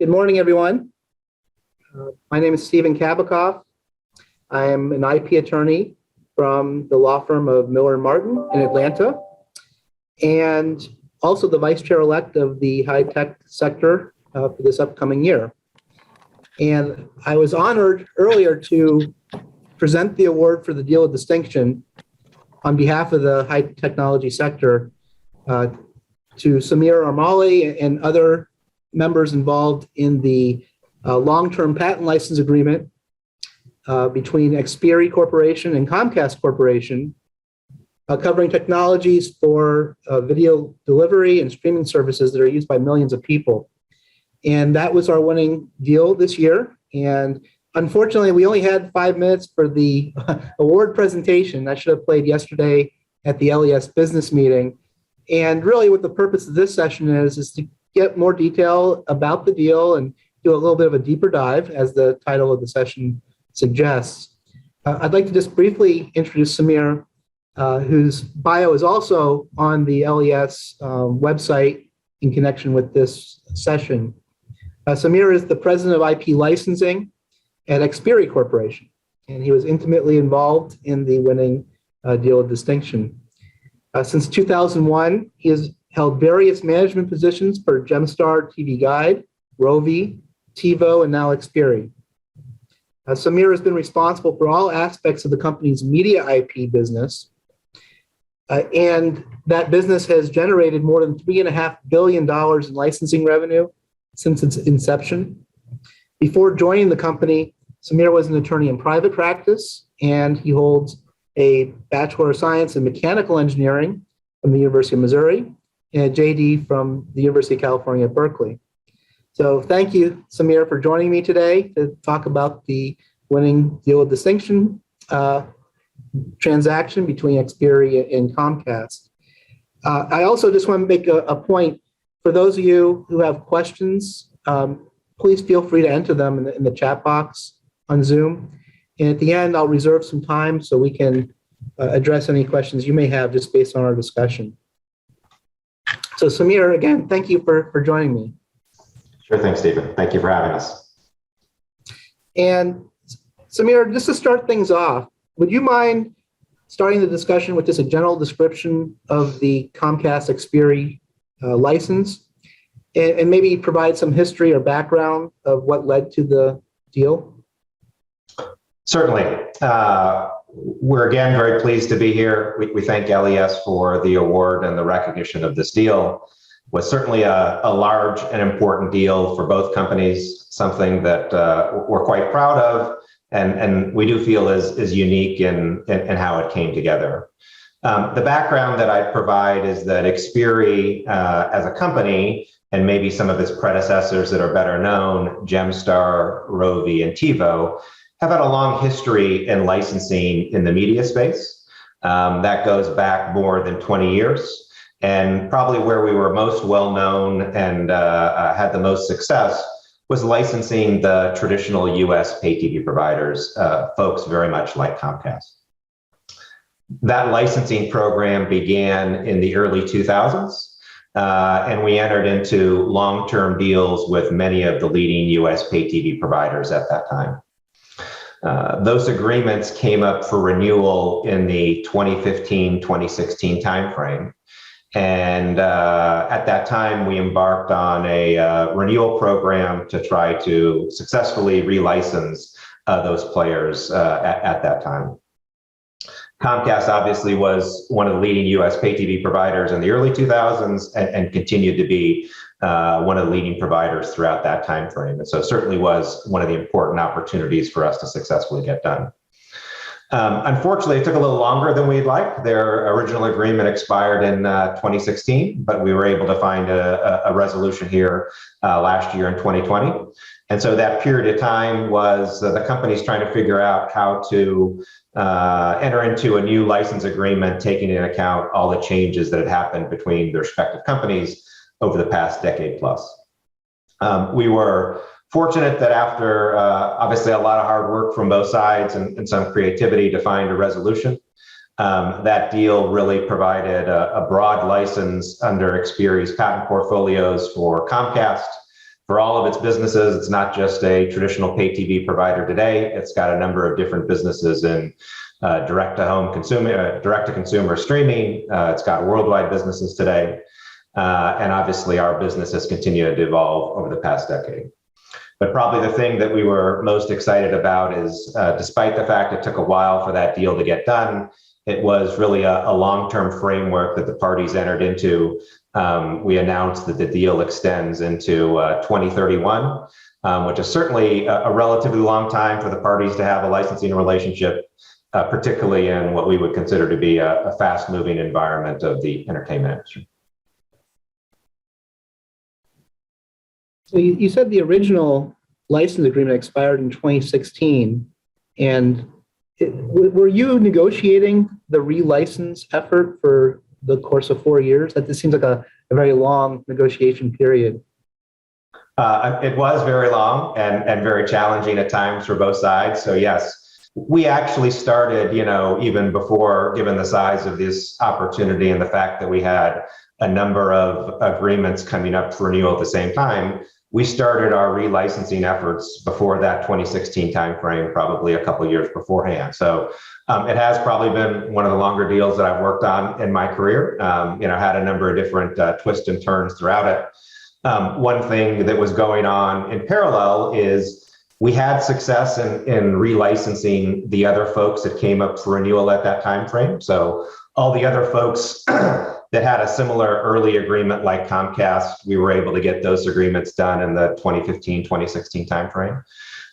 Good morning, everyone. My name is Stephen Kabikoff. I am an IP attorney from the law firm of Miller & Martin in Atlanta, and also the vice chair-elect of the high-tech sector for this upcoming year. And I was honored earlier to present the award for the Deal of Distinction on behalf of the high technology sector to Samir Armali and other members involved in the long-term patent license agreement between Xperi Corporation and Comcast Corporation, covering technologies for video delivery and streaming services that are used by millions of people. And that was our winning deal this year. And unfortunately, we only had 5 minutes for the award presentation. I should have played yesterday at the LES business meeting. And really what the purpose of this session is to get more detail about the deal and do a little bit of a deeper dive, as the title of the session suggests. I'd like to just briefly introduce Samir, whose bio is also on the LES website in connection with this session. Samir is the president of IP licensing at Xperi Corporation, and he was intimately involved in the winning Deal of Distinction. Since 2001, he has held various management positions for Gemstar TV Guide, Rovi, TiVo, and now Xperi. Samir has been responsible for all aspects of the company's media IP business, and that business has generated more than $3.5 billion in licensing revenue since its inception. Before joining the company, Samir was an attorney in private practice, and he holds a Bachelor of Science in Mechanical Engineering from the University of Missouri and a JD from the University of California at Berkeley. So thank you, Samir, for joining me today to talk about the winning Deal of Distinction transaction between Xperi and Comcast. I also just want to make a point. For those of you who have questions, please feel free to enter them in the chat box on Zoom. And at the end, I'll reserve some time so we can address any questions you may have just based on our discussion. So Samir, again, thank you for joining me. Sure thing, Stephen. Thank you for having us. And Samir, just to start things off, would you mind starting the discussion with just a general description of the Comcast Xperi license and maybe provide some history or background of what led to the deal? Certainly. We're again very pleased to be here. We thank LES for the award and the recognition of this deal. It was certainly a large and important deal for both companies, something that we're quite proud of, and we do feel is unique in how it came together. The background that I provide is that Xperi as a company, and maybe some of its predecessors that are better known, Gemstar, Rovi, and TiVo, have had a long history in licensing in the media space. That goes back more than 20 years. And probably where we were most well-known and had the most success was licensing the traditional US pay TV providers, folks very much like Comcast. That licensing program began in the early 2000s, and we entered into long-term deals with many of the leading US pay TV providers at that time. Those agreements came up for renewal in the 2015-2016 timeframe. And at that time, we embarked on a renewal program to try to successfully relicense those players at that time. Comcast obviously was one of the leading US pay TV providers in the early 2000s and continued to be one of the leading providers throughout that time frame. And so certainly was one of the important opportunities for us to successfully get done. Unfortunately, it took a little longer than we'd like. Their original agreement expired in 2016, but we were able to find a resolution here last year in 2020. And so that period of time was the company's trying to figure out how to enter into a new license agreement, taking into account all the changes that had happened between their respective companies over the past decade plus. We were fortunate that after obviously a lot of hard work from both sides and some creativity to find a resolution, that deal really provided a broad license under Xperi's patent portfolios for Comcast, for all of its businesses. It's not just a traditional pay TV provider today. It's got a number of different businesses in direct-to-home consumer, direct-to-consumer streaming. It's got worldwide businesses today. And obviously our business has continued to evolve over the past decade. But probably the thing that we were most excited about is, despite the fact it took a while for that deal to get done, it was really a long-term framework that the parties entered into. We announced that the deal extends into 2031, which is certainly a relatively long time for the parties to have a licensing relationship, particularly in what we would consider to be a fast-moving environment of the entertainment industry. So you said the original license agreement expired in 2016, and were you negotiating the relicense effort for the course of 4 years? That this seems like a very long negotiation period. It was very long and very challenging at times for both sides. So yes, we actually started, even before, given the size of this opportunity and the fact that we had a number of agreements coming up for renewal at the same time, we started our relicensing efforts before that 2016 timeframe, probably a couple of years beforehand. So it has probably been one of the longer deals that I've worked on in my career. Had a number of different twists and turns throughout it. One thing that was going on in parallel is we had success in relicensing the other folks that came up for renewal at that time frame. So all the other folks that had a similar early agreement like Comcast, we were able to get those agreements done in the 2015, 2016 timeframe.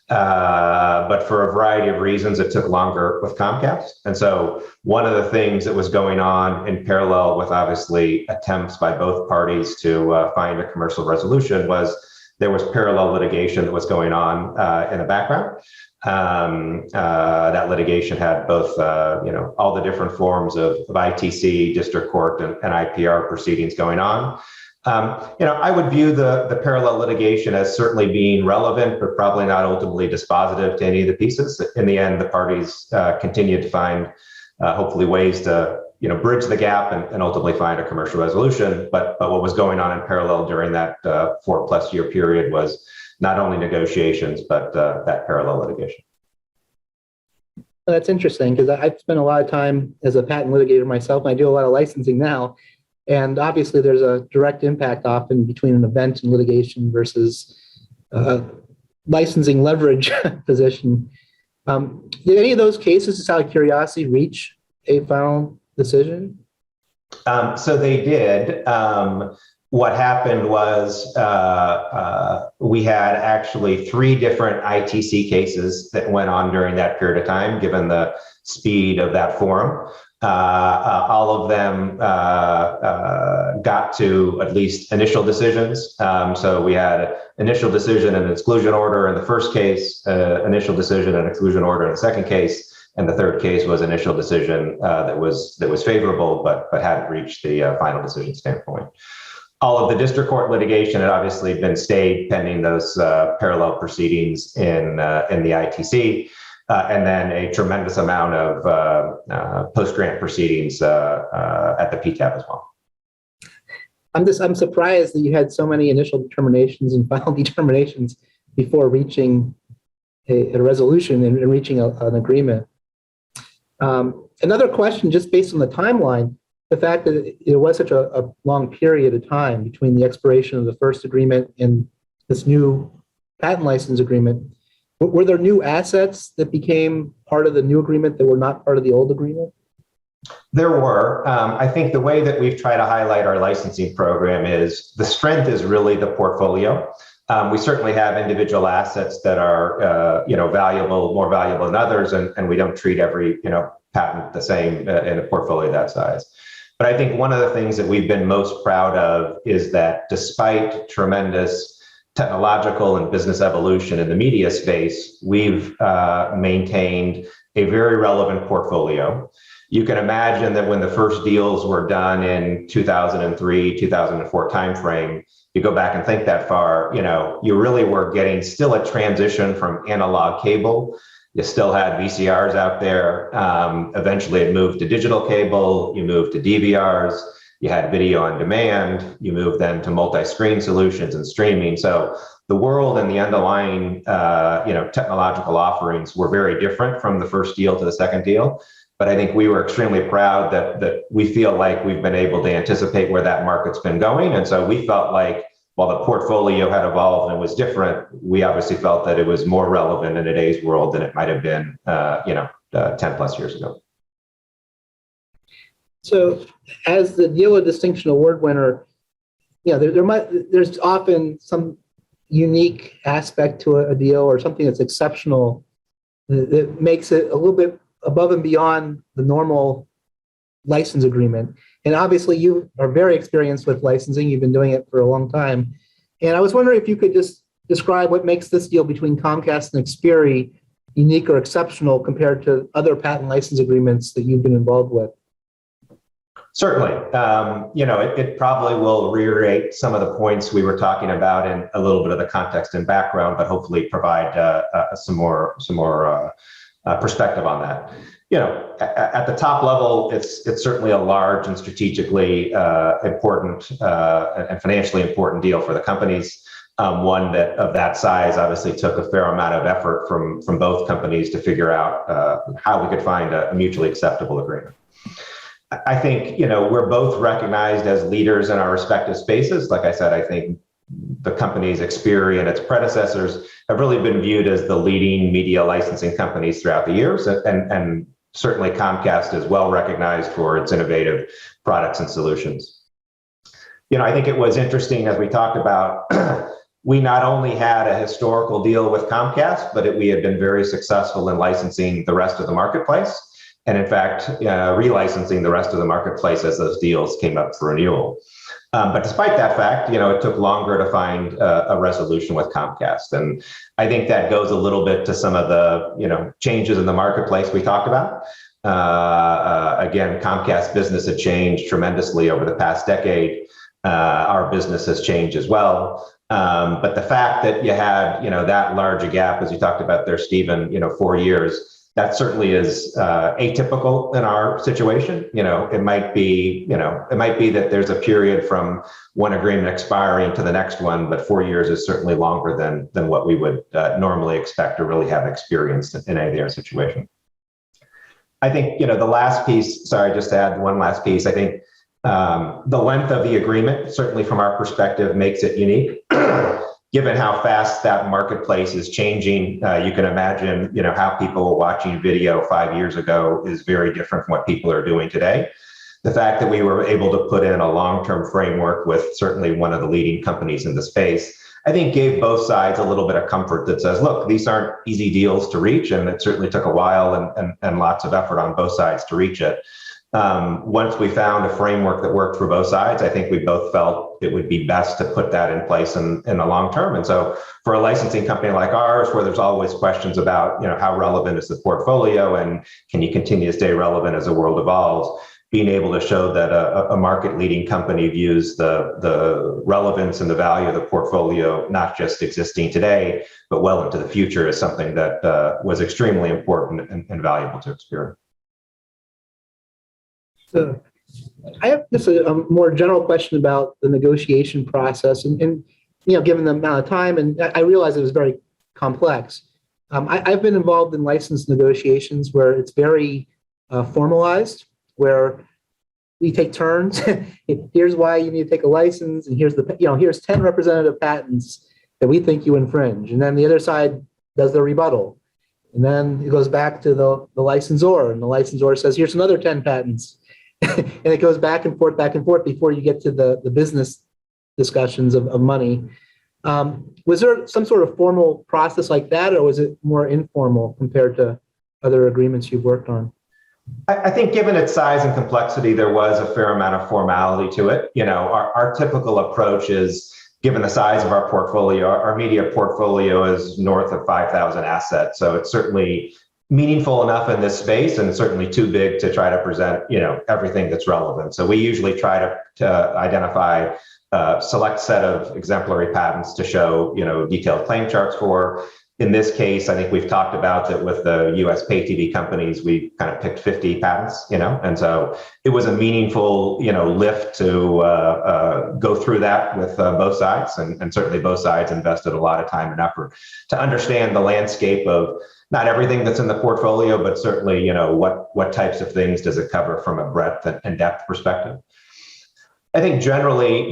But for a variety of reasons, it took longer with Comcast. And so one of the things that was going on in parallel with obviously attempts by both parties to find a commercial resolution was there was parallel litigation that was going on in the background. That litigation had both, all the different forms of ITC, district court, and IPR proceedings going on. I would view the parallel litigation as certainly being relevant, but probably not ultimately dispositive to any of the pieces. In the end, the parties continued to find hopefully ways to bridge the gap and ultimately find a commercial resolution. But what was going on in parallel during that 4+ year period was not only negotiations, but that parallel litigation. That's interesting because I've spent a lot of time as a patent litigator myself, and I do a lot of licensing now. And obviously there's a direct impact often between an event and litigation versus licensing leverage position. Did any of those cases, just out of curiosity, reach a final decision? So they did. What happened was we had actually 3 different ITC cases that went on during that period of time, given the speed of that forum. All of them got to at least initial decisions. So we had initial decision and exclusion order in the first case, initial decision and exclusion order in the second case, and the third case was initial decision that was favorable, but hadn't reached the final decision standpoint. All of the district court litigation had obviously been stayed pending those parallel proceedings in the ITC. And then a tremendous amount of post-grant proceedings at the PTAB as well. I'm surprised that you had so many initial determinations and final determinations before reaching a resolution and reaching an agreement. Another question, just based on the timeline, the fact that it was such a long period of time between the expiration of the first agreement and this new patent license agreement. Were there new assets that became part of the new agreement that were not part of the old agreement? There were. I think the way that we've tried to highlight our licensing program is the strength is really the portfolio. We certainly have individual assets that are, valuable, more valuable than others, and we don't treat every, patent the same in a portfolio that size. But I think one of the things that we've been most proud of is that despite tremendous technological and business evolution in the media space, we've maintained a very relevant portfolio. You can imagine that when the first deals were done in 2003, 2004 timeframe, you go back and think that far, you really were getting still a transition from analog cable. You still had VCRs out there. Eventually it moved to digital cable, you moved to DVRs. You had video on demand. You moved then to multi-screen solutions and streaming. So the world and the underlying, technological offerings were very different from the first deal to the second deal. But I think we were extremely proud that we feel like we've been able to anticipate where that market's been going. And so we felt like while the portfolio had evolved and was different, we obviously felt that it was more relevant in today's world than it might have been, 10 plus years ago. So as the Dealer Distinction Award winner, there's often some unique aspect to a deal or something that's exceptional that makes it a little bit above and beyond the normal license agreement. And obviously you are very experienced with licensing. You've been doing it for a long time. And I was wondering if you could just describe what makes this deal between Comcast and Xperi unique or exceptional compared to other patent license agreements that you've been involved with. Certainly. It probably will reiterate some of the points we were talking about in a little bit of the context and background, but hopefully provide some more perspective on that. At the top level, it's certainly a large and strategically important and financially important deal for the companies. One that of that size obviously took a fair amount of effort from both companies to figure out how we could find a mutually acceptable agreement. I think, we're both recognized as leaders in our respective spaces. Like I said, I think the company's Xperi and its predecessors have really been viewed as the leading media licensing companies throughout the years. And certainly Comcast is well recognized for its innovative products and solutions. I think it was interesting, as we talked about, we not only had a historical deal with Comcast, but we had been very successful in licensing the rest of the marketplace. And in fact, relicensing the rest of the marketplace as those deals came up for renewal. But despite that fact, it took longer to find a resolution with Comcast. And I think that goes a little bit to some of the, changes in the marketplace we talked about. Again, Comcast business had changed tremendously over the past decade. Our business has changed as well. But the fact that you had, that large a gap, as you talked about there, Stephen, 4 years, that certainly is atypical in our situation. It might be that there's a period from one agreement expiring to the next one, but 4 years is certainly longer than what we would normally expect or really have experienced in any other situation. I think, the last piece, sorry, just to add one last piece, I think the length of the agreement, certainly from our perspective, makes it unique. Given how fast that marketplace is changing, you can imagine, how people were watching video 5 years ago is very different from what people are doing today. The fact that we were able to put in a long-term framework with certainly one of the leading companies in the space, I think gave both sides a little bit of comfort that says, look, these aren't easy deals to reach, and it certainly took a while and lots of effort on both sides to reach it. Once we found a framework that worked for both sides, I think we both felt it would be best to put that in place in the long term. And so for a licensing company like ours, where there's always questions about, how relevant is the portfolio and can you continue to stay relevant as the world evolves, being able to show that a market leading company views the relevance and the value of the portfolio, not just existing today, but well into the future, is something that was extremely important and valuable to Xperi. So I have just a more general question about the negotiation process, and given the amount of time, and I realize it was very complex. I've been involved in license negotiations where it's very formalized, where we take turns. Here's why you need to take a license, and here's 10 representative patents that we think you infringe, and then the other side does the rebuttal, and then it goes back to the licensor, and the licensor says, here's another 10 patents. And it goes back and forth before you get to the business discussions of money. Was there some sort of formal process like that, or was it more informal compared to other agreements you've worked on? I think given its size and complexity, there was a fair amount of formality to it. Our typical approach is, given the size of our portfolio, our media portfolio is north of 5,000 assets. So it's certainly meaningful enough in this space, and certainly too big to try to present, everything that's relevant. So we usually try to identify a select set of exemplary patents to show, detailed claim charts for. In this case, I think we've talked about that with the US pay TV companies, we kind of picked 50 patents, and so it was a meaningful, lift to go through that with both sides, and certainly both sides invested a lot of time and effort to understand the landscape of not everything that's in the portfolio, but certainly, what types of things does it cover from a breadth and depth perspective. I think generally,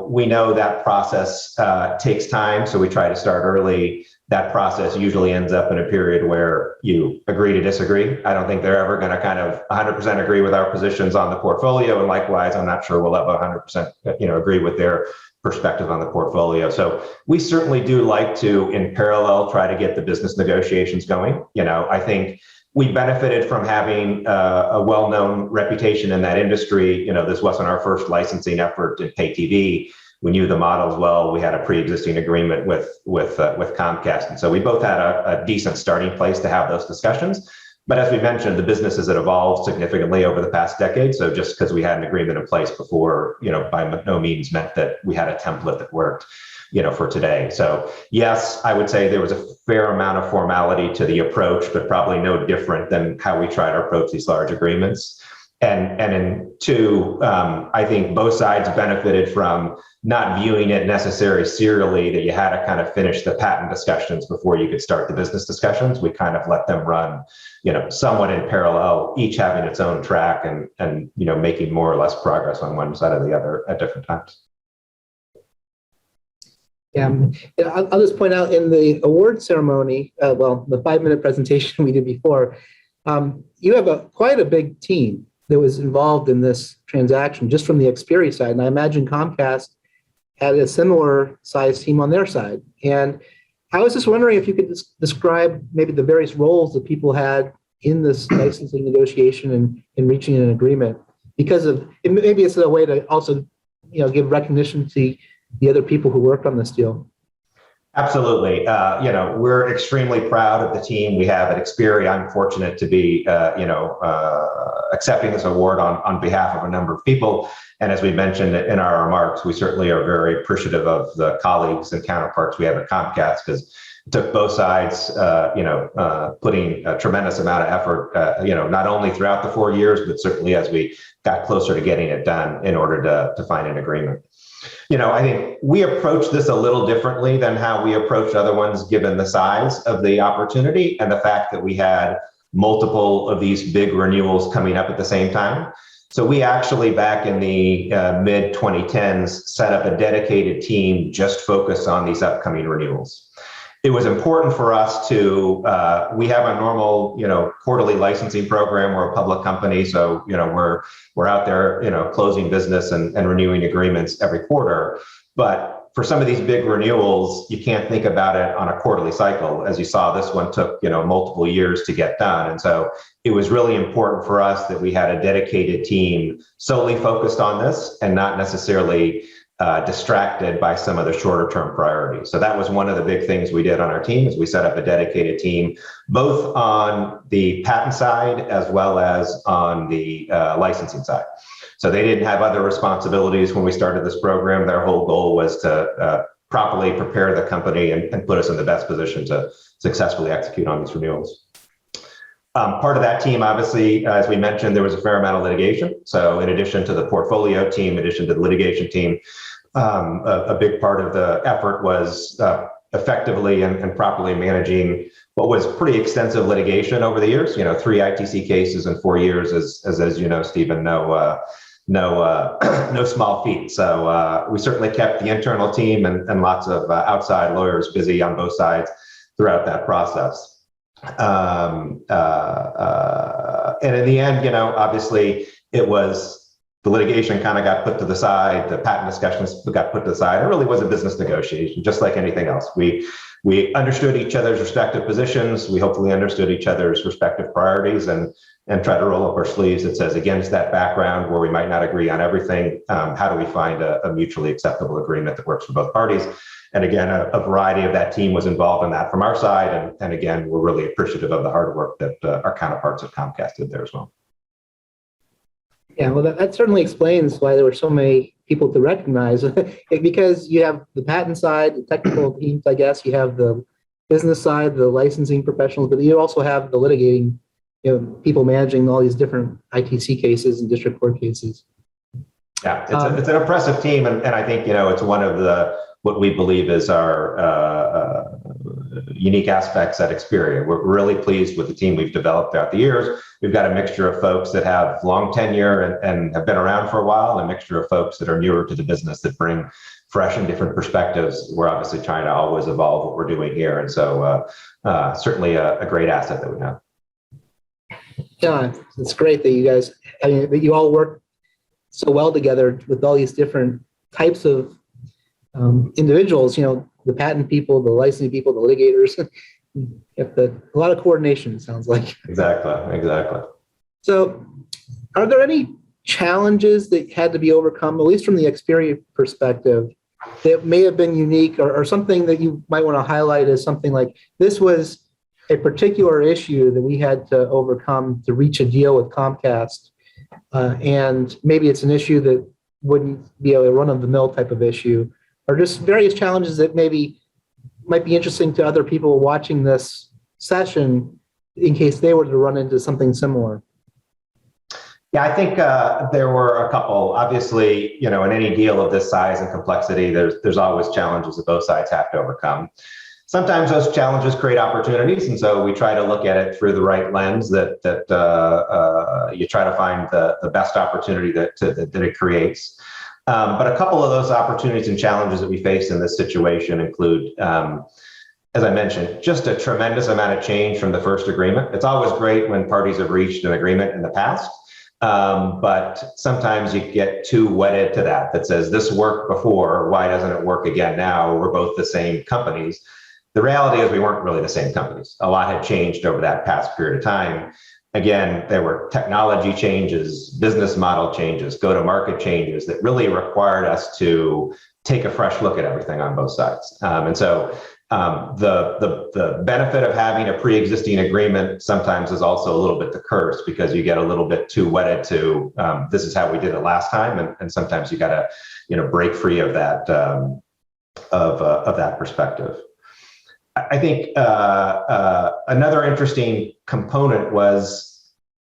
we know that process takes time, so we try to start early. That process usually ends up in a period where you agree to disagree. I don't think they're ever going to kind of 100% agree with our positions on the portfolio, and likewise, I'm not sure we'll ever 100% agree with their perspective on the portfolio. So we certainly do like to, in parallel, try to get the business negotiations going. I think we benefited from having a well-known reputation in that industry. This wasn't our first licensing effort in pay TV. We knew the models well. We had a pre-existing agreement with Comcast, and so we both had a decent starting place to have those discussions. But as we mentioned, the business has evolved significantly over the past decade. So just because we had an agreement in place before, by no means meant that we had a template that worked, for today. So yes, I would say there was a fair amount of formality to the approach, but probably no different than how we try to approach these large agreements. And in two, I think both sides benefited from not viewing it necessarily serially, that you had to kind of finish the patent discussions before you could start the business discussions. We kind of let them run, somewhat in parallel, each having its own track and making more or less progress on one side or the other at different times. Yeah, I'll just point out in the award ceremony, the 5-minute presentation we did before, you have quite a big team that was involved in this transaction, just from the Xperi side. And I imagine Comcast had a similar size team on their side. And I was just wondering if you could describe maybe the various roles that people had in this licensing negotiation and in reaching an agreement, because maybe it's a way to also, give recognition to the other people who worked on this deal. Absolutely. We're extremely proud of the team we have at Xperi. I'm fortunate to be, accepting this award on behalf of a number of people. And as we mentioned in our remarks, we certainly are very appreciative of the colleagues and counterparts we have at Comcast, because it took both sides, putting a tremendous amount of effort, not only throughout the 4 years, but certainly as we got closer to getting it done in order to find an agreement. I think we approached this a little differently than how we approached other ones, given the size of the opportunity and the fact that we had multiple of these big renewals coming up at the same time. So we actually, back in the mid 2010s, set up a dedicated team just focused on these upcoming renewals. It was important for us to, we have a normal, quarterly licensing program. We're a public company, so, we're out there, closing business and renewing agreements every quarter. But for some of these big renewals, you can't think about it on a quarterly cycle. As you saw, this one took, multiple years to get done. And so it was really important for us that we had a dedicated team solely focused on this and not necessarily distracted by some of the shorter term priorities. So that was one of the big things we did on our team, is we set up a dedicated team, both on the patent side as well as on the licensing side. So they didn't have other responsibilities when we started this program. Their whole goal was to properly prepare the company and put us in the best position to successfully execute on these renewals. Part of that team, obviously, as we mentioned, there was a fair amount of litigation. So in addition to the portfolio team, in addition to the litigation team, a big part of the effort was effectively and properly managing what was pretty extensive litigation over the years. 3 ITC cases in 4 years, as you know, Stephen, no small feat. So we certainly kept the internal team and lots of outside lawyers busy on both sides throughout that process. And in the end, obviously it was, the litigation kind of got put to the side, the patent discussions got put to the side. It really was a business negotiation, just like anything else. We understood each other's respective positions. We hopefully understood each other's respective priorities and try to roll up our sleeves. It says, against that background where we might not agree on everything, how do we find a mutually acceptable agreement that works for both parties? And again, a variety of that team was involved in that from our side. And again, we're really appreciative of the hard work that our counterparts at Comcast did there as well. Yeah, well, that certainly explains why there were so many people to recognize, because you have the patent side, the technical teams, I guess, you have the business side, the licensing professionals, but you also have the litigating, people managing all these different ITC cases and district court cases. Yeah, it's an impressive team, and I think it's one of what we believe is our unique aspects at Experian. We're really pleased with the team we've developed throughout the years. We've got a mixture of folks that have long tenure and have been around for a while, and a mixture of folks that are newer to the business that bring fresh and different perspectives. We're obviously trying to always evolve what we're doing here, and so certainly a great asset that we have. Yeah, it's great that you guys, that you all work so well together with all these different types of individuals, the patent people, the licensing people, the litigators. A lot of coordination, it sounds like. Exactly. So are there any challenges that had to be overcome, at least from the Experian perspective, that may have been unique, or something that you might want to highlight as something like, this was a particular issue that we had to overcome to reach a deal with Comcast, and maybe it's an issue that wouldn't be a run-of-the-mill type of issue, or just various challenges that maybe might be interesting to other people watching this session in case they were to run into something similar? Yeah, I think there were a couple. Obviously, in any deal of this size and complexity, there's always challenges that both sides have to overcome. Sometimes those challenges create opportunities, and so we try to look at it through the right lens. That you try to find the best opportunity that it creates. But a couple of those opportunities and challenges that we face in this situation include, as I mentioned, just a tremendous amount of change from the first agreement. It's always great when parties have reached an agreement in the past, but sometimes you get too wedded to that says, this worked before, why doesn't it work again now? We're both the same companies. The reality is we weren't really the same companies. A lot had changed over that past period of time. Again, there were technology changes, business model changes, go-to-market changes that really required us to take a fresh look at everything on both sides. And so the benefit of having a pre-existing agreement sometimes is also a little bit the curse, because you get a little bit too wedded to this is how we did it last time, and sometimes you got to break free of that of that perspective. I think another interesting component was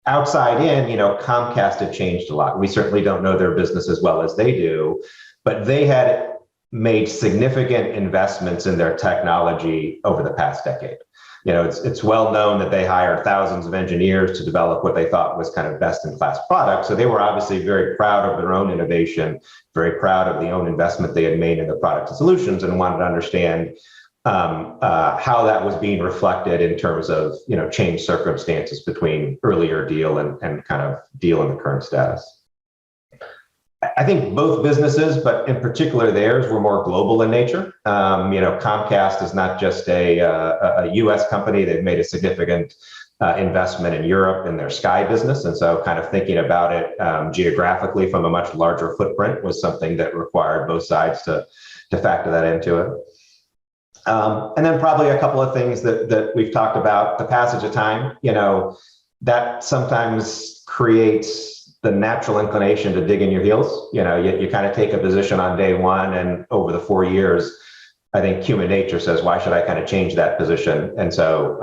outside in, Comcast had changed a lot. We certainly don't know their business as well as they do, but they had made significant investments in their technology over the past decade. It's well known that they hire thousands of engineers to develop what they thought was kind of best in class products. So they were obviously very proud of their own innovation, very proud of the own investment they had made in the product and solutions, and wanted to understand how that was being reflected in terms of changed circumstances between earlier deal and kind of deal in the current status. I think both businesses, but in particular theirs, were more global in nature. Comcast is not just a U.S. company. They've made a significant investment in Europe in their Sky business, and so kind of thinking about it geographically from a much larger footprint was something that required both sides to factor that into it. And then probably a couple of things that we've talked about, the passage of time, that sometimes creates the natural inclination to dig in your heels. You kind of take a position on day one, and over the 4 years, I think human nature says, why should I kind of change that position? And so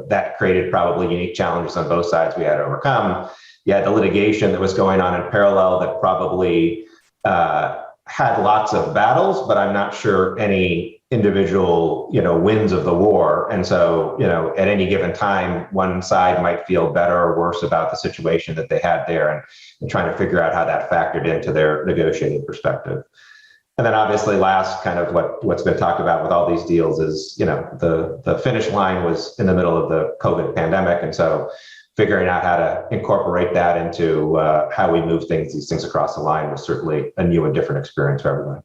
that created probably unique challenges on both sides we had to overcome. You had the litigation that was going on in parallel that probably had lots of battles, but I'm not sure any individual, wins of the war. And so, at any given time, one side might feel better or worse about the situation that they had there, and trying to figure out how that factored into their negotiating perspective. And then obviously last, kind of what's been talked about with all these deals is, the finish line was in the middle of the COVID pandemic. And so figuring out how to incorporate that into how we move these things across the line was certainly a new and different experience for everyone.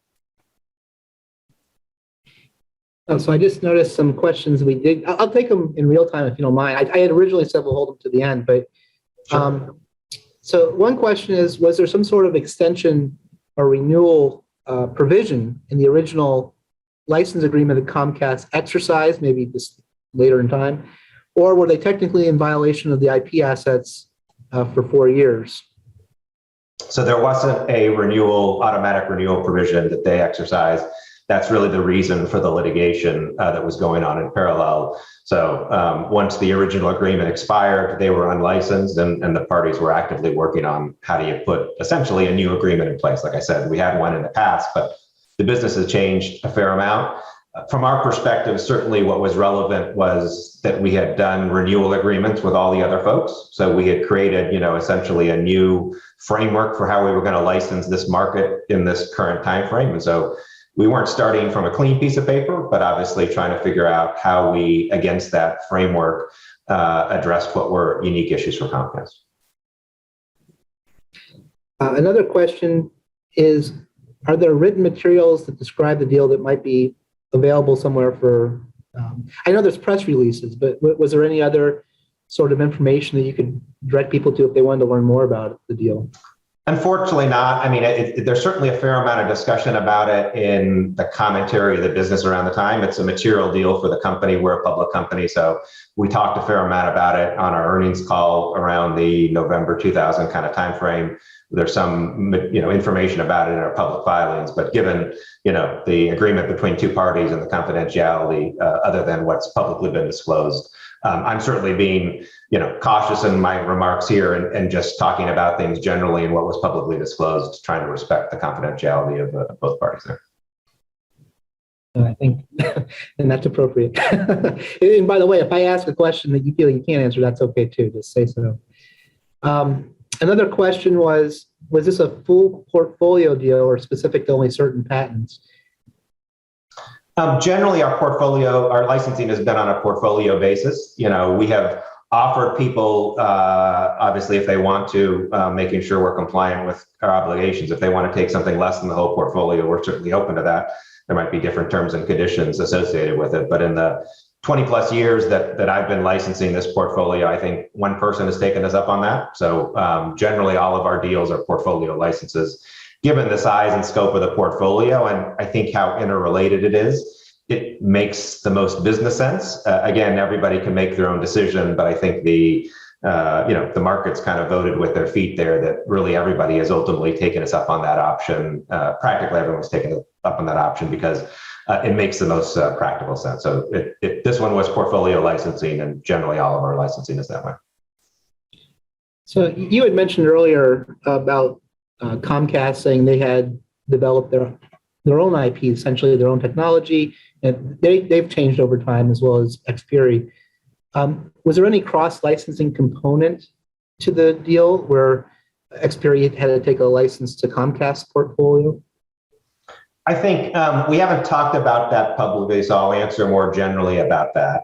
So I just noticed some questions we did. I'll take them in real time if you don't mind. I had originally said we'll hold them to the end, but Sure. So one question is, was there some sort of extension or renewal provision in the original license agreement that Comcast exercised, maybe just later in time, or were they technically in violation of the IP assets for 4 years? So there wasn't a automatic renewal provision that they exercised. that's really the reason for the litigation that was going on in parallel. So once the original agreement expired, they were unlicensed, and the parties were actively working on how do you put essentially a new agreement in place. Like I said, we had one in the past, but the business has changed a fair amount. From our perspective, certainly what was relevant was that we had done renewal agreements with all the other folks. So we had created, essentially a new framework for how we were going to license this market in this current time frame. And so we weren't starting from a clean piece of paper, but obviously trying to figure out how we, against that framework, address what were unique issues for Comcast. Another question is, are there written materials that describe the deal that might be available somewhere for, I know there's press releases, but was there any other sort of information that you could direct people to if they wanted to learn more about the deal? Unfortunately not. I mean, there's certainly a fair amount of discussion about it in the commentary of the business around the time. It's a material deal for the company. We're a public company, so we talked a fair amount about it on our earnings call around the November 2000 kind of time frame. There's some, information about it in our public filings, but given, the agreement between two parties and the confidentiality, other than what's publicly been disclosed, I'm certainly being, cautious in my remarks here and just talking about things generally and what was publicly disclosed, trying to respect the confidentiality of both parties there. I think, and that's appropriate. And by the way, if I ask a question that you feel you can't answer, that's okay too. Just say so. Another question was this a full portfolio deal or specific to only certain patents? Generally, our licensing has been on a portfolio basis. We have offered people, obviously, if they want to, making sure we're compliant with our obligations. If they want to take something less than the whole portfolio, we're certainly open to that. There might be different terms and conditions associated with it, but in the 20 plus years that I've been licensing this portfolio, I think one person has taken us up on that. So generally all of our deals are portfolio licenses. Given the size and scope of the portfolio, and I think how interrelated it is, it makes the most business sense. Again, everybody can make their own decision, but I think the market's kind of voted with their feet there that really everybody has ultimately taken us up on that option. Practically everyone's taken us up on that option because it makes the most practical sense. So this one was portfolio licensing, and generally all of our licensing is that way. So you had mentioned earlier about Comcast saying they had developed their own IP, essentially their own technology, and they've changed over time as well as Xperi. Was there any cross-licensing component to the deal where Xperi had to take a license to Comcast portfolio? I think we haven't talked about that publicly, so I'll answer more generally about that.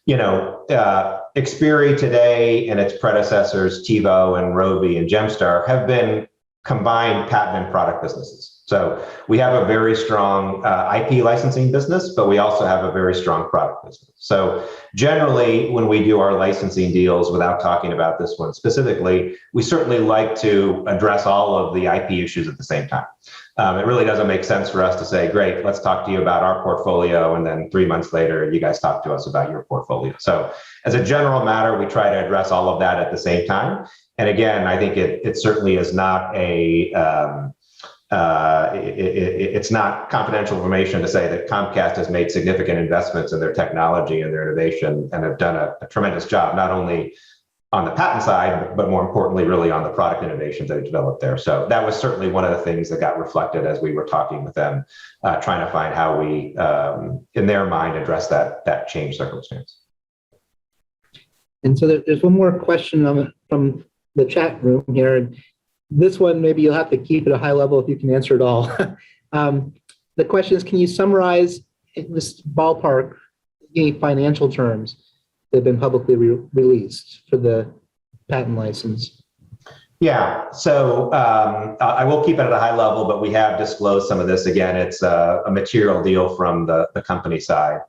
Xperi today and its predecessors, TiVo and Rovi and Gemstar, have been combined patent and product businesses. So we have a very strong IP licensing business, but we also have a very strong product business. So generally, when we do our licensing deals, without talking about this one specifically, we certainly like to address all of the IP issues at the same time. It really doesn't make sense for us to say, great, let's talk to you about our portfolio, and then 3 months later, you guys talk to us about your portfolio. So as a general matter, we try to address all of that at the same time. And again, I think it certainly is not it's not confidential information to say that Comcast has made significant investments in their technology and their innovation and have done a tremendous job, not only on the patent side, but more importantly, really on the product innovations they've developed there. So that was certainly one of the things that got reflected as we were talking with them, trying to find how we, in their mind, address that change circumstance. And so there's one more question from the chat room here. And this one, maybe you'll have to keep it a high level if you can answer it all. The question is, can you summarize in this ballpark any financial terms that have been publicly released for the patent license? Yeah, so I will keep it at a high level, but we have disclosed some of this. Again, it's a material deal from the company side.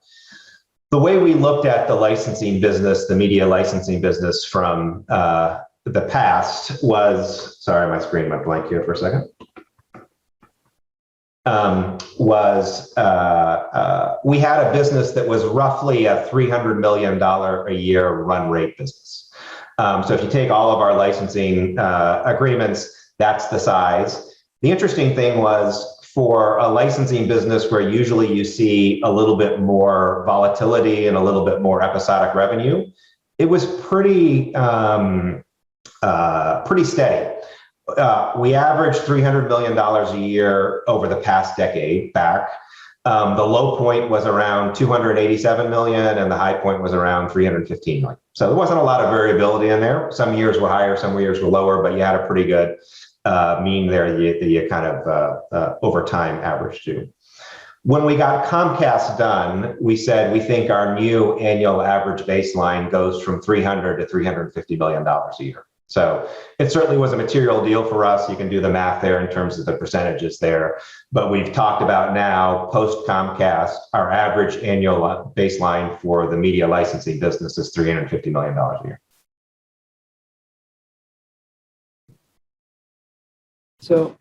The way we looked at the licensing business, the media licensing business from the past was, sorry, my screen went blank here for a second, we had a business that was roughly a $300 million a year run rate business. So if you take all of our licensing agreements, that's the size. The interesting thing was for a licensing business where usually you see a little bit more volatility and a little bit more episodic revenue, it was pretty steady. We averaged $300 million a year over the past decade back. The low point was around 287 million and the high point was around 315 million. So there wasn't a lot of variability in there. Some years were higher, some years were lower, but you had a pretty good mean there that you kind of over time averaged to. When we got Comcast done, we said we think our new annual average baseline goes from 300 to $350 million a year. So it certainly was a material deal for us. You can do the math there in terms of the percentages there. But we've talked about now, post Comcast, our average annual baseline for the media licensing business is $350 million a year. So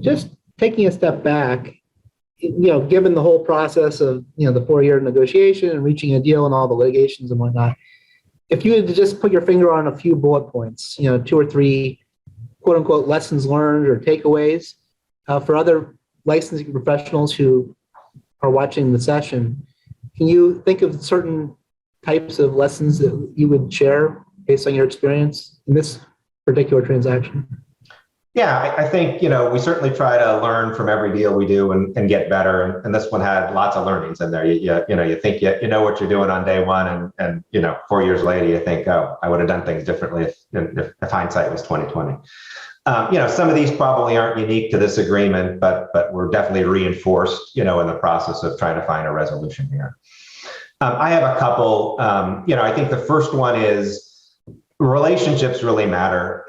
just taking a step back, given the whole process of, the 4-year negotiation and reaching a deal and all the litigations and whatnot, if you had to just put your finger on a few bullet points, 2 or 3 quote unquote lessons learned or takeaways for other licensing professionals who are watching the session, can you think of certain types of lessons that you would share based on your experience in this particular transaction? Yeah, I think, we certainly try to learn from every deal we do and get better. And this one had lots of learnings in there. You think you know what you're doing on day one and 4 years later, you think, oh, I would have done things differently if hindsight was 2020. Some of these probably aren't unique to this agreement, but were definitely reinforced, in the process of trying to find a resolution here. I have a couple, I think the first one is relationships really matter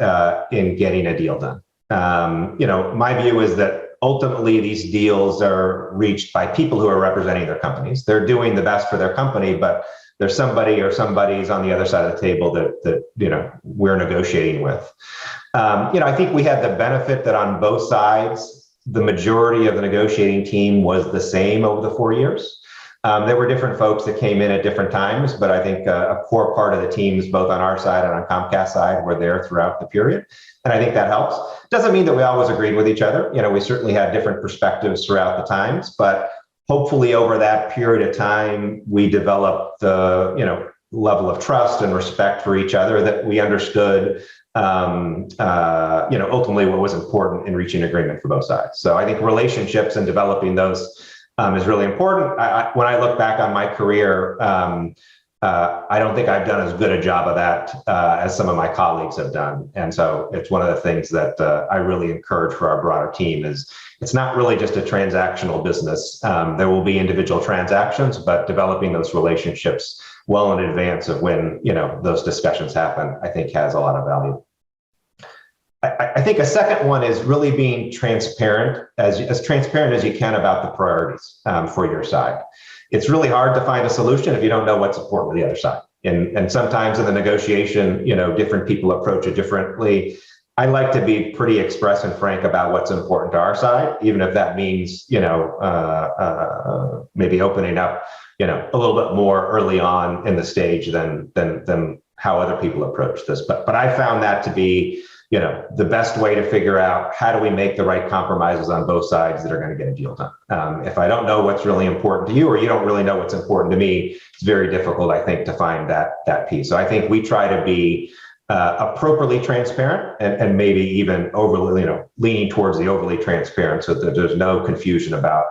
in getting a deal done. My view is that ultimately these deals are reached by people who are representing their companies. They're doing the best for their company, but there's somebody or somebody's on the other side of the table that we're negotiating with. I think we had the benefit that on both sides, the majority of the negotiating team was the same over the 4 years. There were different folks that came in at different times, but I think a core part of the teams, both on our side and on Comcast side, were there throughout the period. And I think that helps. Doesn't mean that we always agreed with each other. We certainly had different perspectives throughout the times, but hopefully over that period of time, we developed the, level of trust and respect for each other that we understood, ultimately what was important in reaching agreement for both sides. So I think relationships and developing those is really important. When I look back on my career, I don't think I've done as good a job of that as some of my colleagues have done. And so it's one of the things that I really encourage for our broader team is it's not really just a transactional business. There will be individual transactions, but developing those relationships well in advance of when, those discussions happen, I think has a lot of value. I think a second one is really being transparent, as transparent as you can about the priorities for your side. It's really hard to find a solution if you don't know what's important to the other side. And sometimes in the negotiation, different people approach it differently. I like to be pretty express and frank about what's important to our side, even if that means, maybe opening up, a little bit more early on in the stage than how other people approach this. But I found that to be, the best way to figure out how do we make the right compromises on both sides that are going to get a deal done. If I don't know what's really important to you, or you don't really know what's important to me, it's very difficult, I think, to find that piece. So I think we try to be appropriately transparent and maybe even overly, leaning towards the overly transparent so that there's no confusion about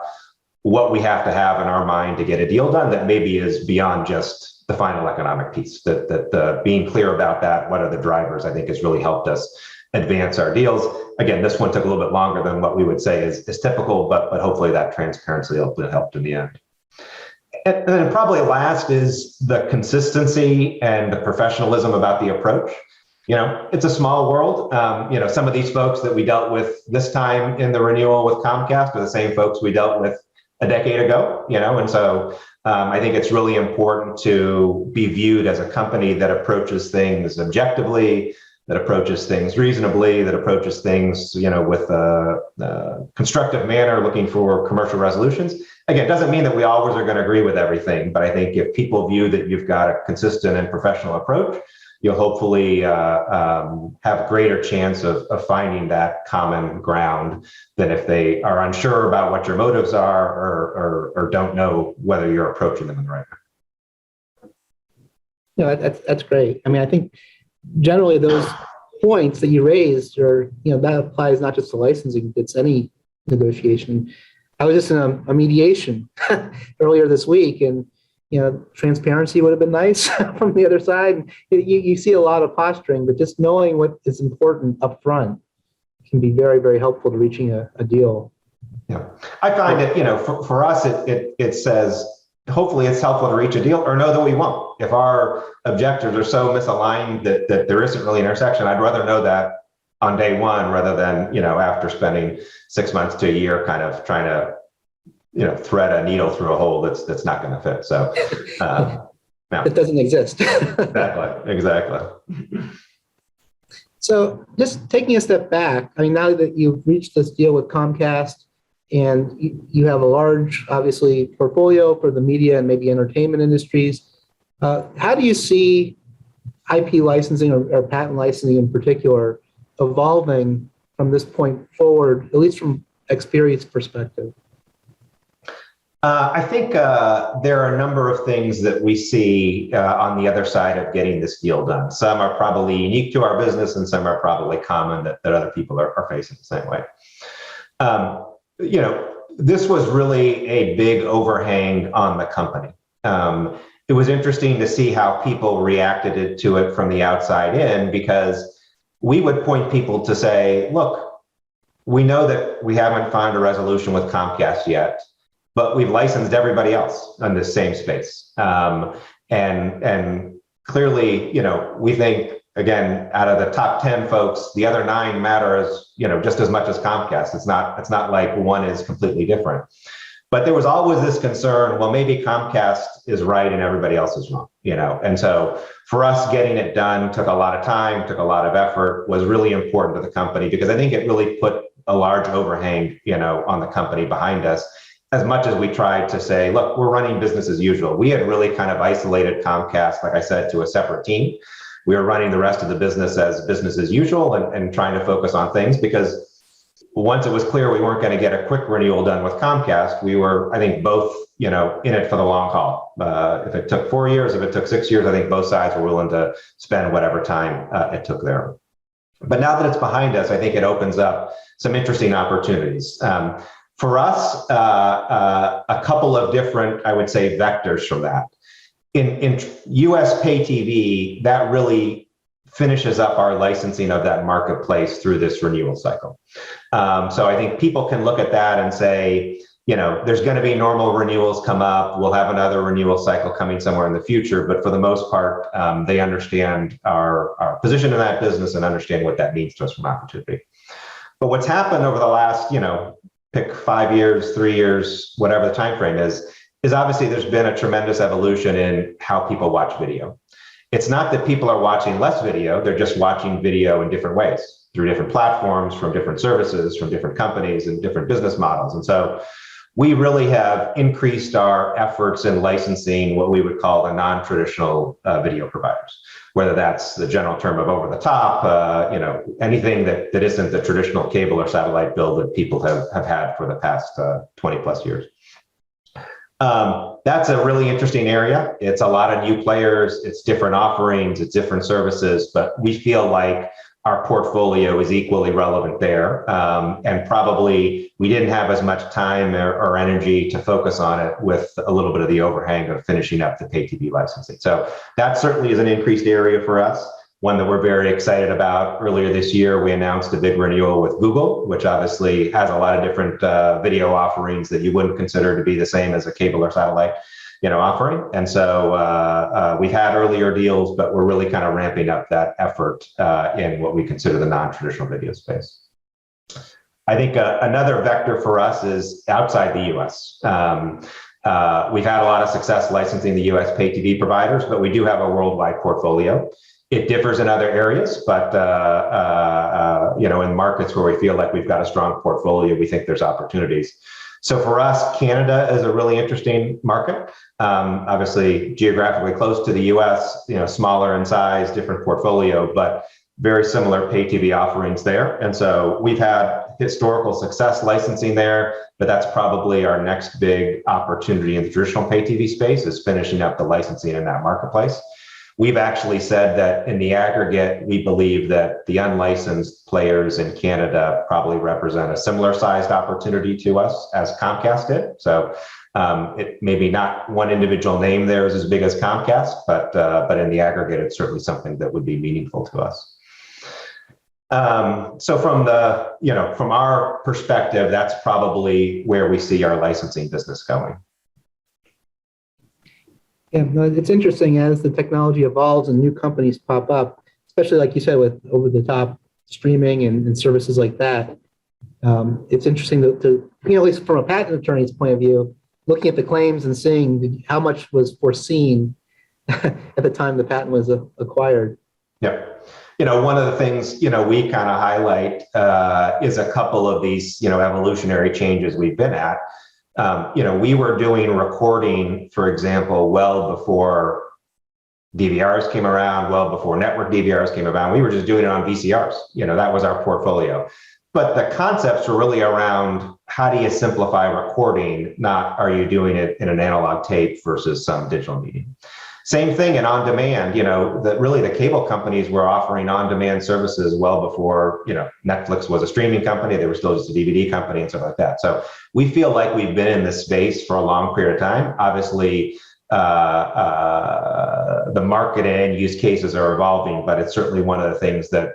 what we have to have in our mind to get a deal done that maybe is beyond just the final economic piece. That being clear about that, what are the drivers, I think has really helped us advance our deals. Again, this one took a little bit longer than what we would say is typical, but hopefully that transparency helped in the end. And then probably last is the consistency and the professionalism about the approach. It's a small world. Some of these folks that we dealt with this time in the renewal with Comcast are the same folks we dealt with a decade ago, and so I think it's really important to be viewed as a company that approaches things objectively, that approaches things reasonably, that approaches things, with a constructive manner, looking for commercial resolutions. Again, it doesn't mean that we always are going to agree with everything, but I think if people view that you've got a consistent and professional approach, you'll hopefully have greater chance of finding that common ground than if they are unsure about what your motives are or don't know whether you're approaching them in the right way. No, that's great. I mean, I think generally those points that you raised are, that applies not just to licensing, it's any negotiation. I was just in a mediation earlier this week, and transparency would have been nice from the other side. You see a lot of posturing, but just knowing what is important up front can be very, very helpful to reaching a deal. Yeah, I find that for us it says hopefully it's helpful to reach a deal or know that we won't. If our objectives are so misaligned that there isn't really an intersection, I'd rather know that on day one rather than after spending 6 months to a year kind of trying to thread a needle through a hole that's not going to fit. So it doesn't exist. Exactly. So just taking a step back, I mean, now that you've reached this deal with Comcast and you have a large, obviously, portfolio for the media and maybe entertainment industries, how do you see IP licensing or patent licensing in particular evolving from this point forward, at least from experience perspective? I think there are a number of things that we see on the other side of getting this deal done. Some are probably unique to our business and some are probably common that other people are facing the same way. This was really a big overhang on the company. It was interesting to see how people reacted to it from the outside in, because we would point people to say, look, we know that we haven't found a resolution with Comcast yet, but we've licensed everybody else in this same space. And clearly, we think, again, out of the top 10 folks, the other 9 matter as, just as much as Comcast. It's not like one is completely different. But there was always this concern, well, maybe Comcast is right and everybody else is wrong, And so for us, getting it done took a lot of time, took a lot of effort, was really important to the company, because I think it really put a large overhang, on the company behind us. As much as we tried to say, look, we're running business as usual. We had really kind of isolated Comcast, like I said, to a separate team. We were running the rest of the business as business as usual and trying to focus on things, because once it was clear we weren't going to get a quick renewal done with Comcast, we were, I think, both, in it for the long haul. If it took 4 years, if it took 6 years, I think both sides were willing to spend whatever time it took there. But now that it's behind us, I think it opens up some interesting opportunities. For us, a couple of different, I would say, vectors from that. In US pay TV, that really finishes up our licensing of that marketplace through this renewal cycle. So I think people can look at that and say, there's going to be normal renewals come up. We'll have another renewal cycle coming somewhere in the future. But for the most part, they understand our position in that business and understand what that means to us from opportunity. But what's happened over the last, pick 5 years, 3 years, whatever the time frame is obviously there's been a tremendous evolution in how people watch video. It's not that people are watching less video, they're just watching video in different ways, through different platforms, from different services, from different companies and different business models. And so we really have increased our efforts in licensing what we would call the non-traditional video providers, whether that's the general term of over the top, anything that isn't the traditional cable or satellite bill that people have had for the past 20 plus years. That's a really interesting area. It's a lot of new players, it's different offerings, it's different services, but we feel like our portfolio is equally relevant there. And probably we didn't have as much time or energy to focus on it with a little bit of the overhang of finishing up the pay TV licensing. So that certainly is an increased area for us, one that we're very excited about. Earlier this year, we announced a big renewal with Google, which obviously has a lot of different video offerings that you wouldn't consider to be the same as a cable or satellite offering. And so we've had earlier deals, but we're really kind of ramping up that effort in what we consider the non-traditional video space. I think another vector for us is outside the US. We've had a lot of success licensing the US pay TV providers, but we do have a worldwide portfolio. It differs in other areas, but in markets where we feel like we've got a strong portfolio, we think there's opportunities. So for us, Canada is a really interesting market. Obviously, geographically close to the US, smaller in size, different portfolio, but very similar pay TV offerings there. And so we've had historical success licensing there, but that's probably our next big opportunity in the traditional pay TV space, is finishing up the licensing in that marketplace. We've actually said that in the aggregate, we believe that the unlicensed players in Canada probably represent a similar sized opportunity to us as Comcast did. So it maybe not one individual name there is as big as Comcast, but in the aggregate, it's certainly something that would be meaningful to us. So from from our perspective, that's probably where we see our licensing business going. Yeah, no, it's interesting as the technology evolves and new companies pop up, especially like you said with over-the-top streaming and services like that. It's interesting to at least from a patent attorney's point of view, looking at the claims and seeing how much was foreseen at the time the patent was acquired. Yep. One of the things, we kind of highlight is a couple of these, evolutionary changes we've been at. We were doing recording, for example, well before DVRs came around, well before network DVRs came around. We were just doing it on VCRs. That was our portfolio. But the concepts were really around how do you simplify recording, not are you doing it in an analog tape versus some digital medium. Same thing in on-demand, the cable companies were offering on-demand services well before, Netflix was a streaming company. They were still just a DVD company and stuff like that. So we feel like we've been in this space for a long period of time. Obviously, the market and end use cases are evolving, but it's certainly one of the things that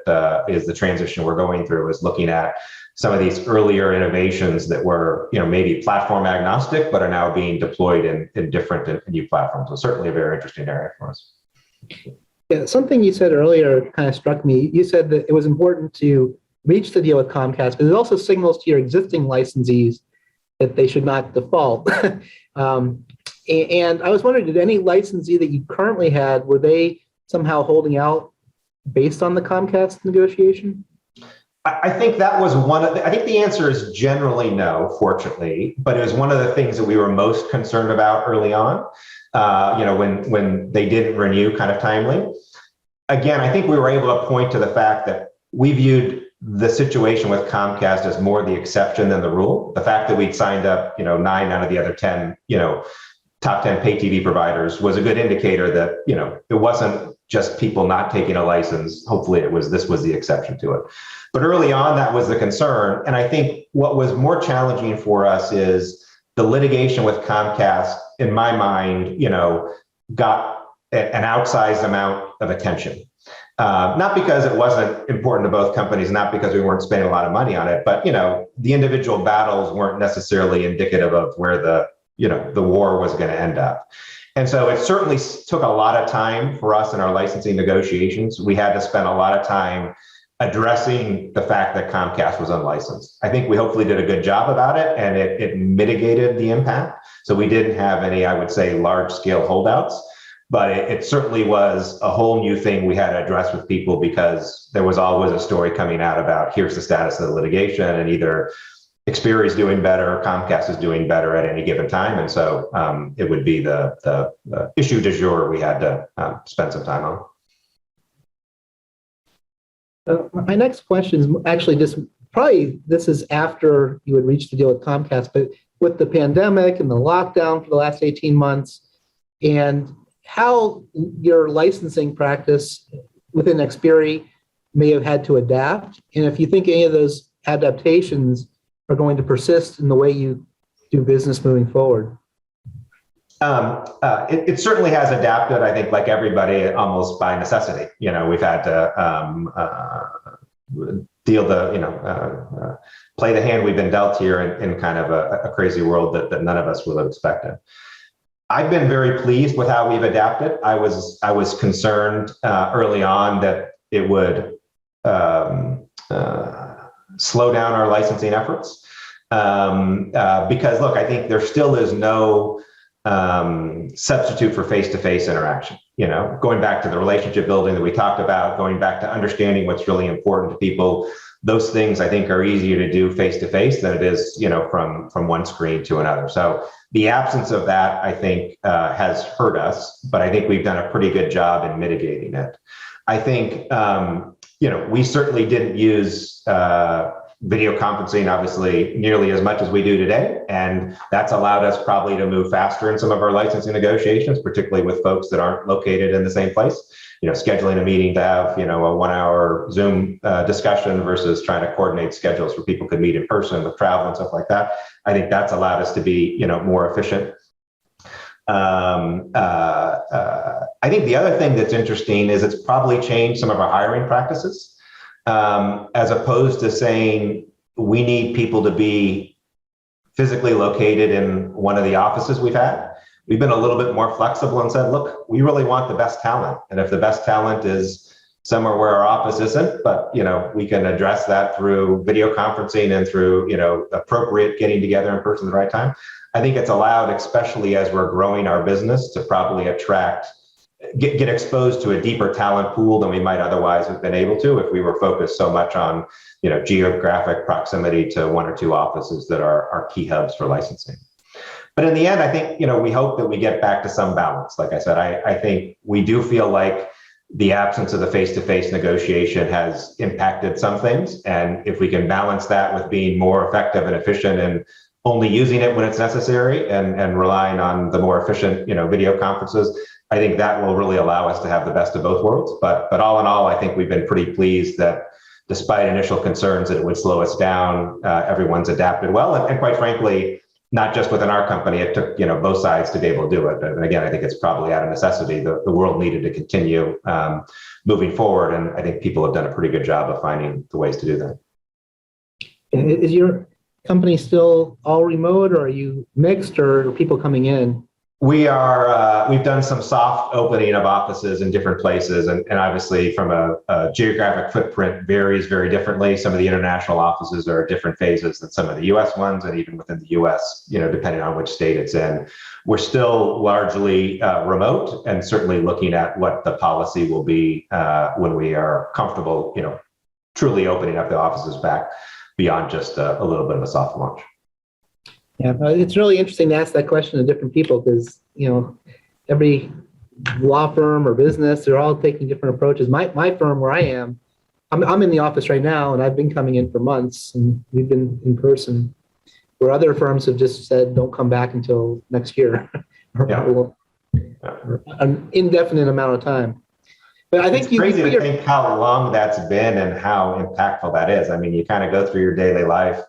is the transition we're going through, is looking at some of these earlier innovations that were, maybe platform agnostic, but are now being deployed in different and new platforms. So certainly a very interesting area for us. Yeah, something you said earlier kind of struck me. You said that it was important to reach the deal with Comcast, but it also signals to your existing licensees that they should not default. And I was wondering, did any licensee that you currently had, were they somehow holding out based on the Comcast negotiation? I think that was I think the answer is generally no, fortunately, but it was one of the things that we were most concerned about early on, when they didn't renew kind of timely. Again, I think we were able to point to the fact that we viewed the situation with Comcast as more the exception than the rule. The fact that we'd signed up, 9 out of the other 10, top 10 pay TV providers was a good indicator that, it wasn't just people not taking a license. Hopefully this was the exception to it. But early on, that was the concern. And I think what was more challenging for us is the litigation with Comcast, in my mind, got an outsized amount of attention. Not because it wasn't important to both companies, not because we weren't spending a lot of money on it, but, the individual battles weren't necessarily indicative of where the war was going to end up. And so it certainly took a lot of time for us in our licensing negotiations. We had to spend a lot of time addressing the fact that Comcast was unlicensed. I think we hopefully did a good job about it, and it mitigated the impact. So we didn't have any, I would say, large scale holdouts, but it certainly was a whole new thing we had to address with people, because there was always a story coming out about here's the status of the litigation, and either Xperi is doing better, Comcast is doing better at any given time. And so it would be the issue du jour we had to spend some time on. My next question is actually this is after you had reached the deal with Comcast, but with the pandemic and the lockdown for the last 18 months, and how your licensing practice within Xperi may have had to adapt, and if you think any of those adaptations are going to persist in the way you do business moving forward. It certainly has adapted, I think, like everybody, almost by necessity. We've had to play the hand we've been dealt here in kind of a crazy world that none of us would have expected. I've been very pleased with how we've adapted. I was concerned early on that it would slow down our licensing efforts because, look, I think there still is no substitute for face-to-face interaction. going back to the relationship building that we talked about, going back to understanding what's really important to people. Those things I think are easier to do face to face than it is, from one screen to another. So the absence of that, I think, has hurt us, but I think we've done a pretty good job in mitigating it. I think, we certainly didn't use video conferencing, obviously, nearly as much as we do today. And that's allowed us probably to move faster in some of our licensing negotiations, particularly with folks that aren't located in the same place. Scheduling a meeting to have, a 1 hour Zoom discussion versus trying to coordinate schedules where people could meet in person with travel and stuff like that. I think that's allowed us to be, more efficient. I think the other thing that's interesting is it's probably changed some of our hiring practices, as opposed to saying we need people to be physically located in one of the offices we've had. We've been a little bit more flexible and said, look, we really want the best talent. And if the best talent is somewhere where our office isn't, but we can address that through video conferencing and through, appropriate getting together in person at the right time. I think it's allowed, especially as we're growing our business, to probably get exposed to a deeper talent pool than we might otherwise have been able to if we were focused so much on, geographic proximity to one or two offices that are our key hubs for licensing. But in the end, I think, we hope that we get back to some balance. Like I said, I think we do feel like the absence of the face-to-face negotiation has impacted some things. And if we can balance that with being more effective and efficient and only using it when it's necessary and relying on the more efficient, video conferences, I think that will really allow us to have the best of both worlds. But all in all, I think we've been pretty pleased that despite initial concerns that it would slow us down, everyone's adapted well. And quite frankly, not just within our company, it took, both sides to be able to do it. And again, I think it's probably out of necessity. The world needed to continue moving forward. And I think people have done a pretty good job of finding the ways to do that. Is your company still all remote, or are you mixed, or are people coming in? We are, we've done some soft opening of offices in different places. And obviously from a geographic footprint varies very differently. Some of the international offices are at different phases than some of the US ones, and even within the US, depending on which state it's in. We're still largely remote, and certainly looking at what the policy will be when we are comfortable, truly opening up the offices back beyond just a little bit of a soft launch. Yeah, it's really interesting to ask that question to different people because, every law firm or business, they're all taking different approaches. My firm where I am, I'm in the office right now, and I've been coming in for months, and we've been in person, where other firms have just said, don't come back until next year, or an indefinite amount of time. But I think it's crazy to think how long that's been and how impactful that is. I mean, you kind of go through your daily life,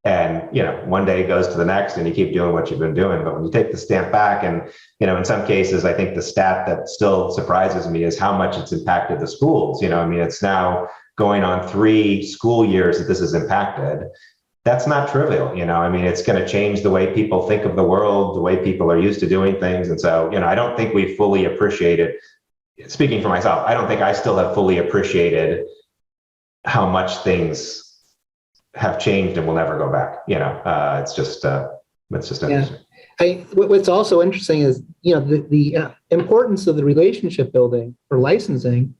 and, one day goes to the next and you keep doing what you've been doing. But when you take the step back and, in some cases, I think the stat that still surprises me is how much it's impacted the schools. It's now going on 3 school years that this has impacted. That's not trivial. It's going to change the way people think of the world, the way people are used to doing things. And so, I don't think we fully appreciated, speaking for myself, I don't think I still have fully appreciated how much things have changed and will never go back. It's just interesting. What's also interesting is, the importance of the relationship building for licensing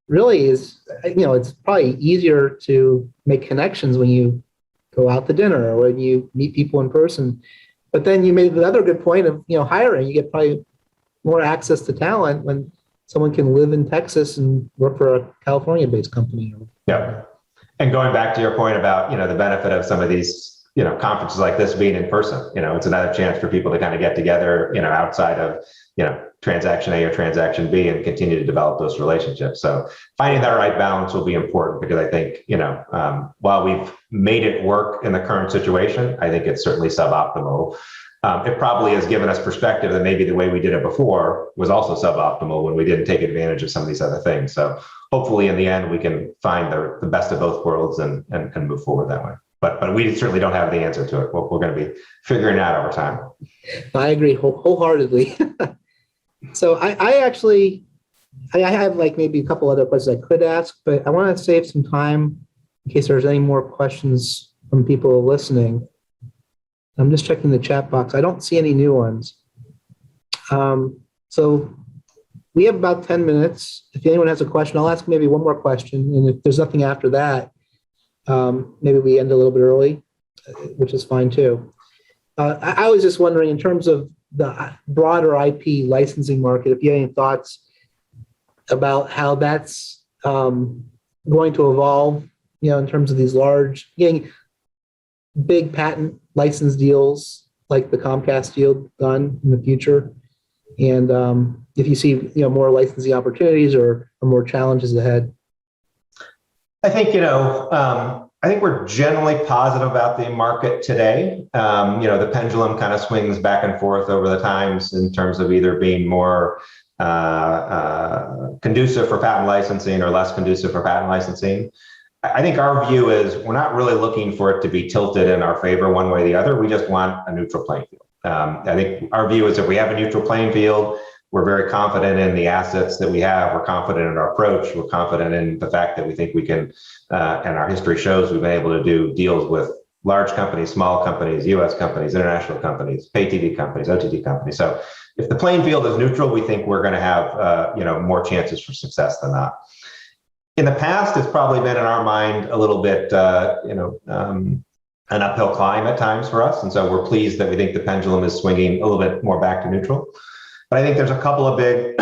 really is, it's probably easier to make connections when you go out to dinner or when you meet people in person. But then you made the other good point of, hiring. You get probably more access to talent when someone can live in Texas and work for a California-based company. Yeah. And going back to your point about, the benefit of some of these, conferences like this being in person, it's another chance for people to kind of get together, outside of, transaction A or transaction B and continue to develop those relationships. So finding that right balance will be important because I think, while we've made it work in the current situation, I think it's certainly suboptimal. It probably has given us perspective that maybe the way we did it before was also suboptimal when we didn't take advantage of some of these other things. So hopefully in the end, we can find the best of both worlds and move forward that way. But we certainly don't have the answer to it. We're going to be figuring it out over time. I agree wholeheartedly. So I actually have like maybe a couple other questions I could ask, but I want to save some time in case there's any more questions from people listening. I'm just checking the chat box. I don't see any new ones. So we have about 10 minutes. If anyone has a question, I'll ask maybe one more question. And if there's nothing after that, maybe we end a little bit early, which is fine too. I was just wondering, in terms of the broader IP licensing market, if you have any thoughts about how that's going to evolve, in terms of these getting big patent license deals like the Comcast deal done in the future, and if you see more licensing opportunities or more challenges ahead. I think I think we're generally positive about the market today. The pendulum kind of swings back and forth over the times in terms of either being more conducive for patent licensing or less conducive for patent licensing. I think our view is we're not really looking for it to be tilted in our favor one way or the other. We just want a neutral playing field. I think our view is if we have a neutral playing field, we're very confident in the assets that we have. We're confident in our approach. We're confident in the fact that we think we can, and our history shows we've been able to do deals with large companies, small companies, US companies, international companies, pay TV companies, OTT companies. So if the playing field is neutral, we think we're going to have more chances for success than not. In the past, it's probably been in our mind a little bit, an uphill climb at times for us. And so we're pleased that we think the pendulum is swinging a little bit more back to neutral. But I think there's a couple of big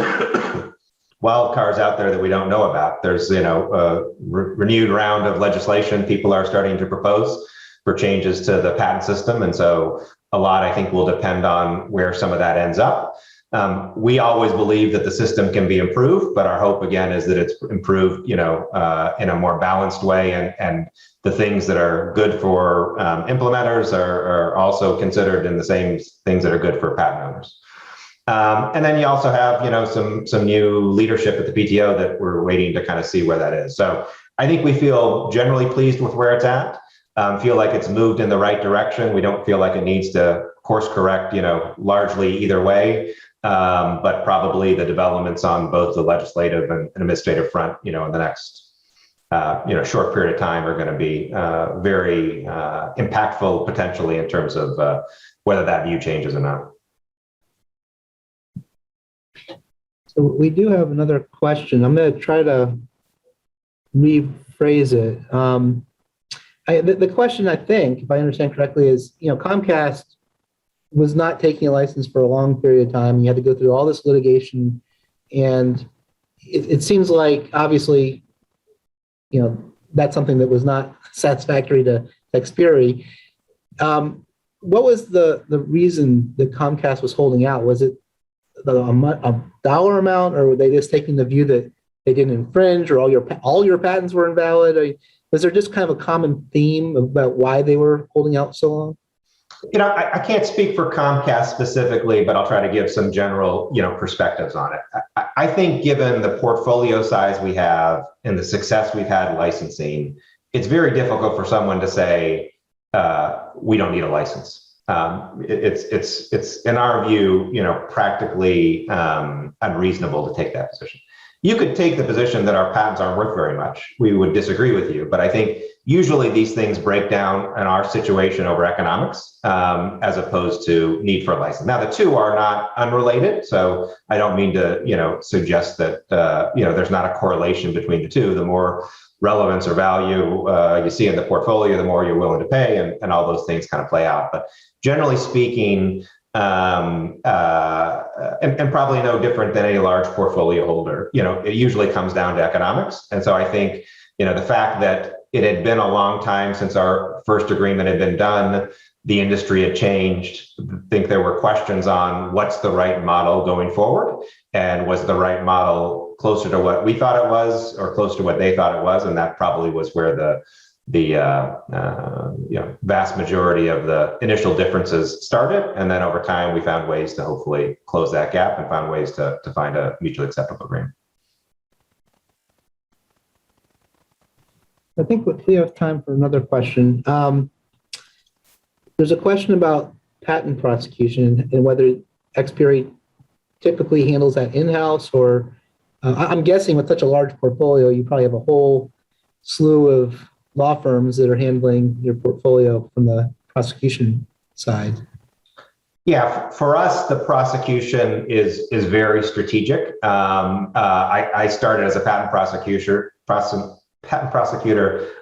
wild cards out there that we don't know about. There's, a renewed round of legislation people are starting to propose for changes to the patent system. And so a lot, I think, will depend on where some of that ends up. We always believe that the system can be improved, but our hope, again, is that it's improved, in a more balanced way, and the things that are good for implementers are also considered in the same things that are good for patent owners. And then you also have, some new leadership at the PTO that we're waiting to kind of see where that is. So I think we feel generally pleased with where it's at. Feel like it's moved in the right direction. We don't feel like it needs to course correct, largely either way. But probably the developments on both the legislative and administrative front, in the next, short period of time are going to be very impactful potentially in terms of whether that view changes or not. So we do have another question. I'm going to try to rephrase it. The question, I think, if I understand correctly, is, Comcast was not taking a license for a long period of time. You had to go through all this litigation. And it seems like, obviously, that's something that was not satisfactory to Xperi. What was the reason that Comcast was holding out? Was it a dollar amount, or were they just taking the view that they didn't infringe, or all your patents were invalid? Was there just kind of a common theme about why they were holding out so long? I can't speak for Comcast specifically, but I'll try to give some general, perspectives on it. I think given the portfolio size we have and the success we've had licensing, it's very difficult for someone to say, we don't need a license. It's in our view, practically unreasonable to take that position. You could take the position that our patents aren't worth very much. We would disagree with you, but I think usually these things break down in our situation over economics, as opposed to need for a license. Now, the two are not unrelated, so I don't mean to, suggest that, there's not a correlation between the two. The more relevance or value you see in the portfolio, the more you're willing to pay, and all those things kind of play out. But generally speaking, and probably no different than any large portfolio holder, it usually comes down to economics. And so I think, the fact that it had been a long time since our first agreement had been done, the industry had changed. I think there were questions on what's the right model going forward, and was the right model closer to what we thought it was or close to what they thought it was. And that probably was where the vast majority of the initial differences started. And then over time, we found ways to hopefully close that gap and found ways to find a mutually acceptable agreement. I think we have time for another question. There's a question about patent prosecution and whether Xperi typically handles that in-house, or I'm guessing with such a large portfolio, you probably have a whole slew of law firms that are handling your portfolio from the prosecution side. Yeah, for us, the prosecution is very strategic. I started as a patent prosecutor.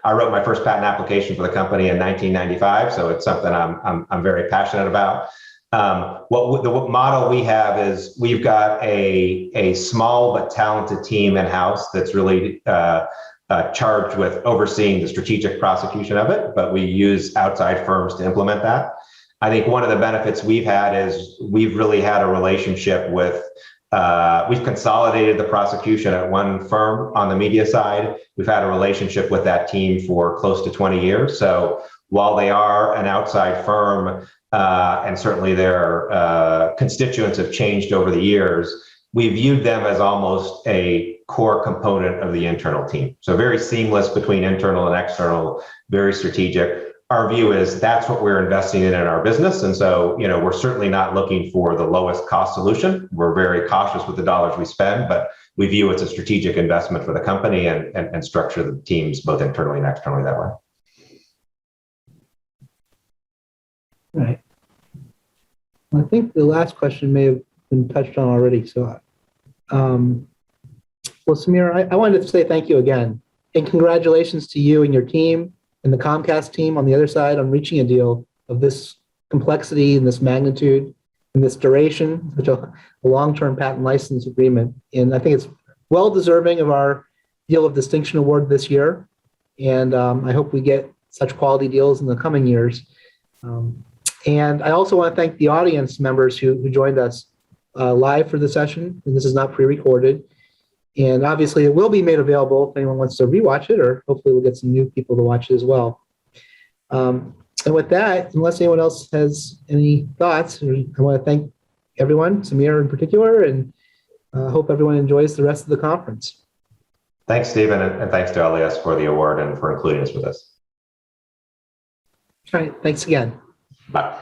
I wrote my first patent application for the company in 1995, so it's something I'm very passionate about. The model we have is we've got a small but talented team in house that's really charged with overseeing the strategic prosecution of it, but we use outside firms to implement that. I think one of the benefits we've had is we've really had a relationship with, we've consolidated the prosecution at one firm on the media side. We've had a relationship with that team for close to 20 years. So while they are an outside firm, and certainly their constituents have changed over the years, we viewed them as almost a core component of the internal team. So very seamless between internal and external, very strategic. Our view is that's what we're investing in our business. And so, we're certainly not looking for the lowest cost solution. We're very cautious with the dollars we spend, but we view it's a strategic investment for the company and structure the teams both internally and externally that way. All right. I think the last question may have been touched on already. So, well, Samir, I wanted to say thank you again, and congratulations to you and your team and the Comcast team on the other side on reaching a deal of this complexity and this magnitude and this duration, which a long-term patent license agreement. And I think it's well deserving of our deal of distinction award this year. And I hope we get such quality deals in the coming years. And I also want to thank the audience members who joined us live for the session. And this is not pre-recorded. And obviously it will be made available if anyone wants to rewatch it, or hopefully we'll get some new people to watch it as well. And with that, unless anyone else has any thoughts, I want to thank everyone, Samir in particular, and hope everyone enjoys the rest of the conference. Thanks, Stephen, and thanks to LES for the award and for including us with this. All right, thanks again. Bye.